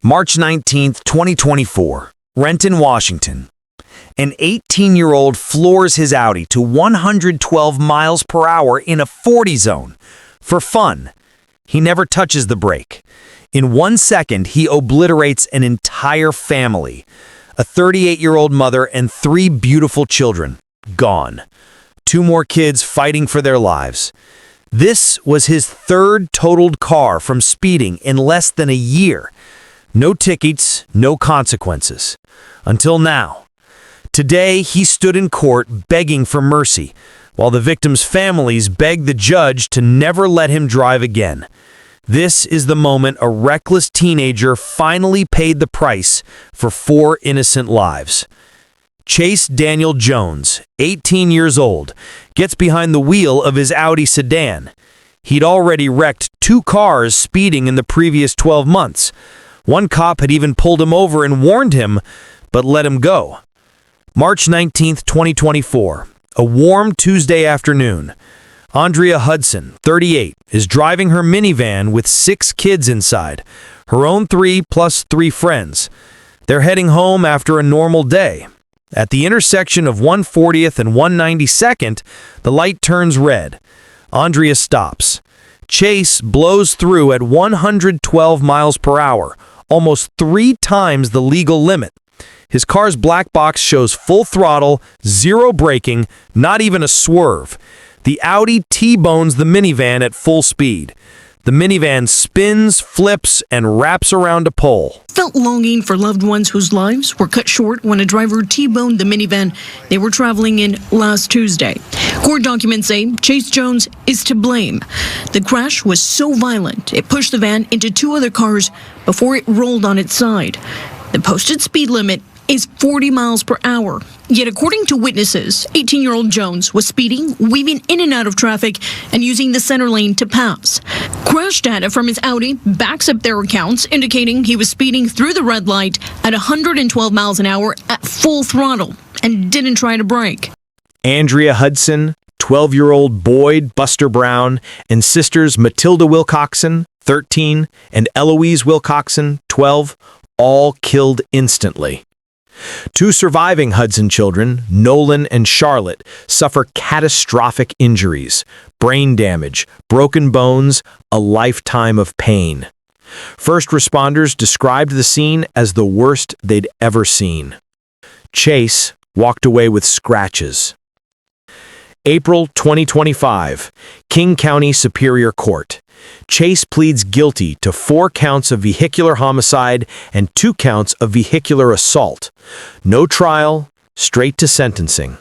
March 19th, 2024, Renton, Washington. An 18-year-old floors his Audi to 112 miles per hour in a 40 zone. For fun. He never touches the brake. In 1 second, he obliterates an entire family. A 38-year-old mother and 3 beautiful children. Gone. 2 more kids fighting for their lives. This was his 3rd totaled car from speeding in less than a year. No tickets, no consequences. Until now. Today, he stood in court begging for mercy, while the victims' families begged the judge to never let him drive again. This is the moment a reckless teenager finally paid the price for 4 innocent lives. Chase Daniel Jones, 18 years old, gets behind the wheel of his Audi sedan. He'd already wrecked 2 cars speeding in the previous 12 months. One cop had even pulled him over and warned him, but let him go. March 19th, 2024, a warm Tuesday afternoon. Andrea Hudson, 38, is driving her minivan with 6 kids inside, her own 3 plus 3 friends. They're heading home after a normal day. At the intersection of 140th and 192nd, the light turns red. Andrea stops. Chase blows through at 112 miles per hour, almost 3 times the legal limit. His car's black box shows full throttle, 0 braking, not even a swerve. The Audi T-bones the minivan at full speed. The minivan spins, flips, and wraps around a pole. Felt longing for loved ones whose lives were cut short when a driver T-boned the minivan they were traveling in last Tuesday. Court documents say Chase Jones is to blame. The crash was so violent, it pushed the van into 2 other cars before it rolled on its side. The posted speed limit is 40 miles per hour. Yet according to witnesses, 18-year-old Jones was speeding, weaving in and out of traffic, and using the center lane to pass. Crash data from his Audi backs up their accounts, indicating he was speeding through the red light at 112 miles an hour at full throttle and didn't try to brake. Andrea Hudson, 12-year-old Boyd Buster Brown, and sisters Matilda Wilcoxson, 13, and Eloise Wilcoxson, 12, all killed instantly. 2 surviving Hudson children, Nolan and Charlotte, suffer catastrophic injuries, brain damage, broken bones, a lifetime of pain. First responders described the scene as the worst they'd ever seen. Chase walked away with scratches. April 2025, King County Superior Court. Chase pleads guilty to 4 counts of vehicular homicide and 2 counts of vehicular assault. No trial, straight to sentencing.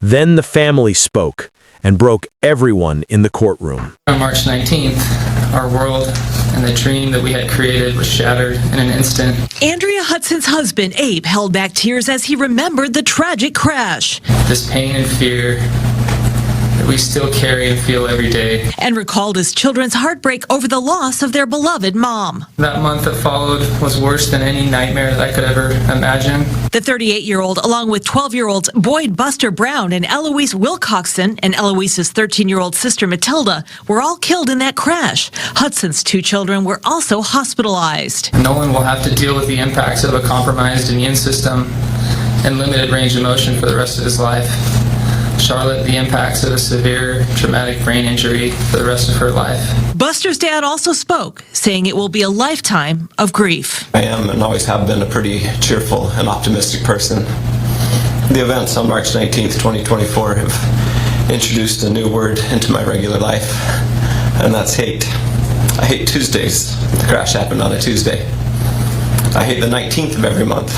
Then the family spoke and broke everyone in the courtroom. On March 19th, our world and the dream that we had created was shattered in an instant. Andrea Hudson's husband, Abe, held back tears as he remembered the tragic crash. This pain and fear that we still carry and feel every day. And recalled his children's heartbreak over the loss of their beloved mom. That month that followed was worse than any nightmare that I could ever imagine. The 38-year-old, along with 12-year-olds Boyd Buster Brown and Eloise Wilcoxson and Eloise's 13-year-old sister Matilda, were all killed in that crash. Hudson's 2 children were also hospitalized. Nolan will have to deal with the impacts of a compromised immune system and limited range of motion for the rest of his life. Charlotte, the impacts of a severe traumatic brain injury for the rest of her life. Buster's dad also spoke, saying it will be a lifetime of grief. I am and always have been a pretty cheerful and optimistic person. The events on March 19th, 2024 have introduced a new word into my regular life, and that's hate. I hate Tuesdays. The crash happened on a Tuesday. I hate the 19th of every month,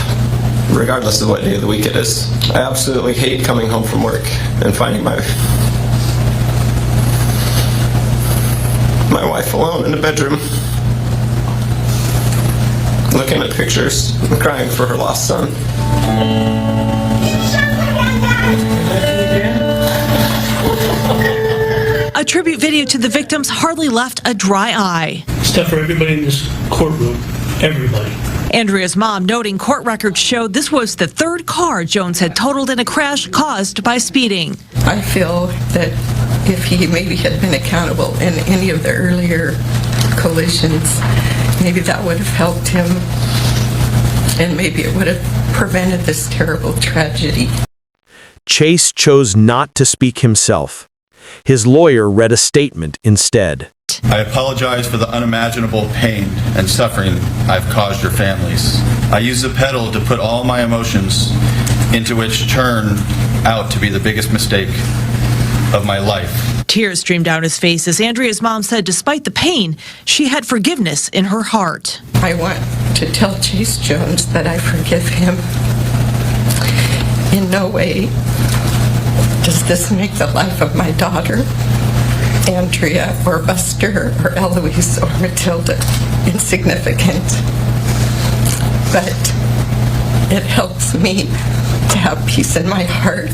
regardless of what day of the week it is. I absolutely hate coming home from work and finding my wife alone in the bedroom, looking at pictures and crying for her lost son. A tribute video to the victims hardly left a dry eye. Stuff for everybody in this courtroom. Everybody. Andrea's mom noting court records showed this was the 3rd car Jones had totaled in a crash caused by speeding. I feel that if he maybe had been accountable in any of the earlier collisions, maybe that would have helped him and maybe it would have prevented this terrible tragedy. Chase chose not to speak himself. His lawyer read a statement instead. I apologize for the unimaginable pain and suffering I've caused your families. I use the pedal to put all my emotions into which turned out to be the biggest mistake of my life. Tears streamed down his face as Andrea's mom said despite the pain, she had forgiveness in her heart. I want to tell Chase Jones that I forgive him. In no way does this make the life of my daughter, Andrea, or Buster, or Eloise, or Matilda insignificant. But it helps me to have peace in my heart.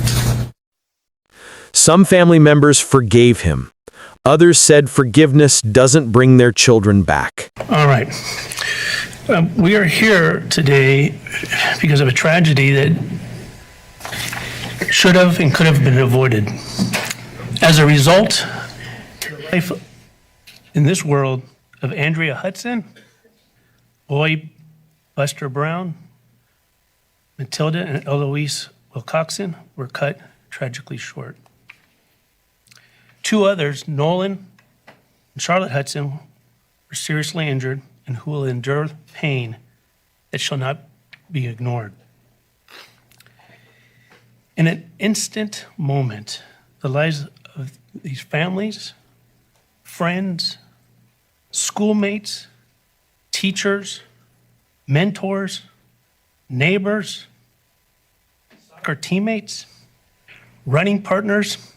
Some family members forgave him. Others said forgiveness doesn't bring their children back. All right. We are here today because of a tragedy that should have and could have been avoided. As a result, life in this world of Andrea Hudson, boy Buster Brown, Matilda and Eloise Wilcoxson were cut tragically short. Two others, Nolan and Charlotte Hudson, were seriously injured and who will endure pain that shall not be ignored. In an instant moment, the lives of these families, friends, schoolmates, teachers, mentors, neighbors, soccer teammates, running partners,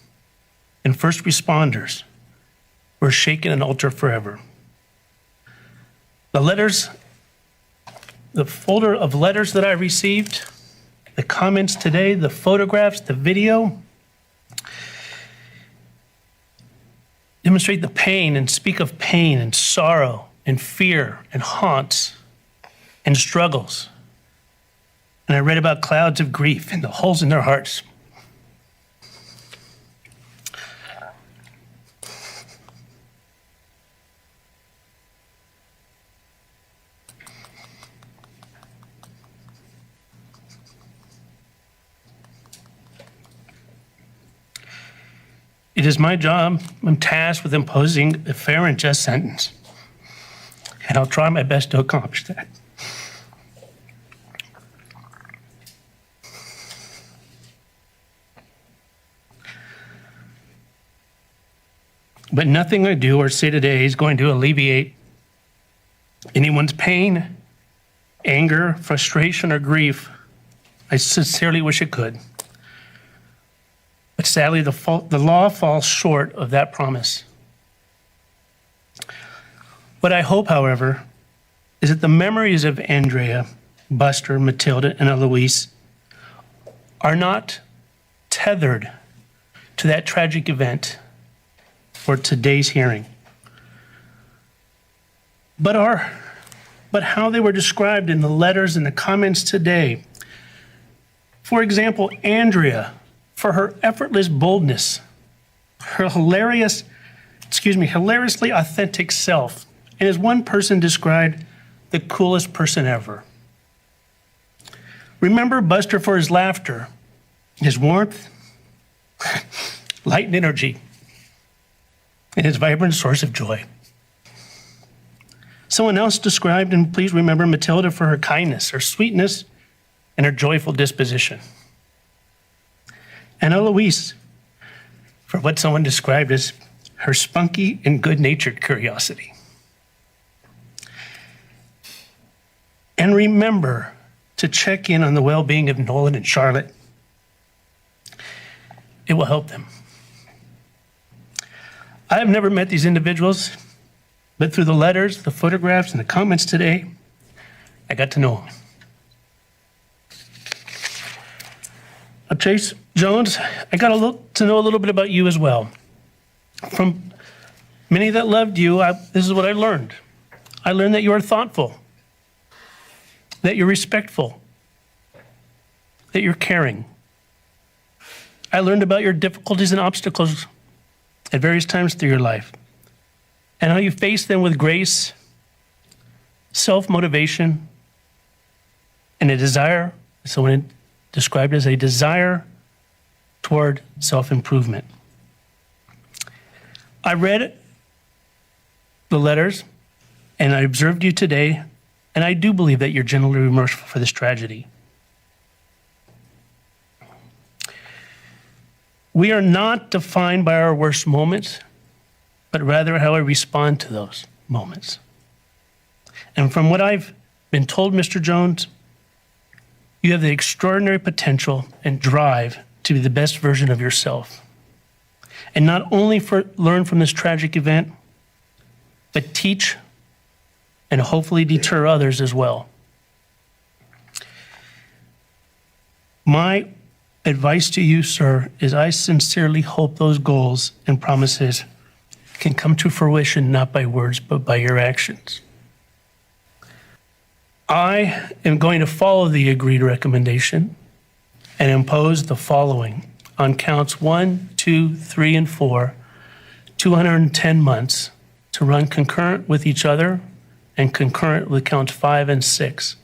and first responders were shaken and altered forever. The folder of letters that I received, the comments today, the photographs, the video, demonstrate the pain and speak of pain and sorrow and fear and haunts and struggles. And I read about clouds of grief and the holes in their hearts. It is my job, I'm tasked with imposing a fair and just sentence. And I'll try my best to accomplish that. But nothing I do or say today is going to alleviate anyone's pain, anger, frustration, or grief. I sincerely wish it could. But sadly, the law falls short of that promise. What I hope, however, is that the memories of Andrea, Buster, Matilda, and Eloise are not tethered to that tragic event for today's hearing, but how they were described in the letters and the comments today. For example, Andrea, for her effortless boldness, her hilariously authentic self, and as one person described, the coolest person ever. Remember Buster for his laughter, his warmth, light and energy, and his vibrant source of joy. Someone else described, and please remember Matilda for her kindness, her sweetness, and her joyful disposition. And Eloise for what someone described as her spunky and good-natured curiosity. And remember to check in on the well-being of Nolan and Charlotte. It will help them. I have never met these individuals, but through the letters, the photographs, and the comments today, I got to know them. Chase Jones, I got to know a little bit about you as well. From many that loved you, this is what I learned. I learned that you are thoughtful, that you're respectful, that you're caring. I learned about your difficulties and obstacles at various times through your life, and how you face them with grace, self-motivation, and a desire, someone described as a desire toward self-improvement. I read the letters, and I observed you today, and I do believe that you're genuinely remorseful for this tragedy. We are not defined by our worst moments, but rather how we respond to those moments. And from what I've been told, Mr. Jones, you have the extraordinary potential and drive to be the best version of yourself. And not only learn from this tragic event, but teach and hopefully deter others as well. My advice to you, sir, is I sincerely hope those goals and promises can come to fruition not by words, but by your actions. I am going to follow the agreed recommendation and impose the following on counts 1, 2, 3, and 4, 210 months to run concurrent with each other and concurrent with counts 5 and 6.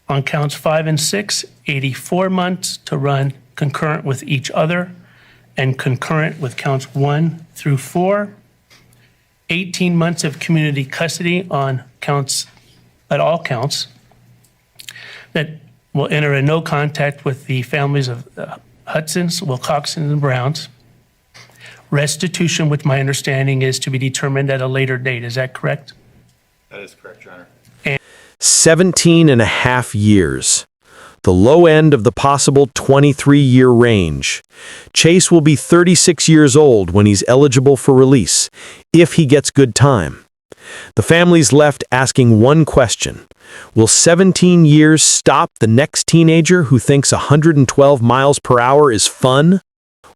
On counts 5 and 6, 84 months to run concurrent with each other and concurrent with counts 1 through 4. 18 months of community custody on counts, at all counts, that will enter in no contact with the families of Hudsons, Wilcoxsons, and Browns. Restitution, which my understanding is to be determined at a later date. Is that correct? That is correct, Your Honor. 17 and a half years. The low end of the possible 23-year range. Chase will be 36 years old when he's eligible for release, if he gets good time. The family's left asking one question. Will 17 years stop the next teenager who thinks 112 miles per hour is fun?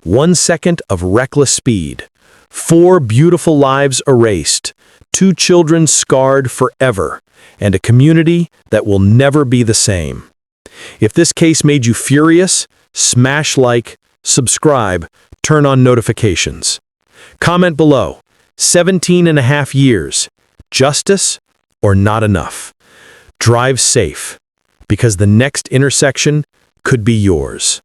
1 second of reckless speed. 4 beautiful lives erased. 2 children scarred forever. And a community that will never be the same. If this case made you furious, smash like, subscribe, turn on notifications. Comment below. 17 and a half years. Justice or not enough? Drive safe, because the next intersection could be yours.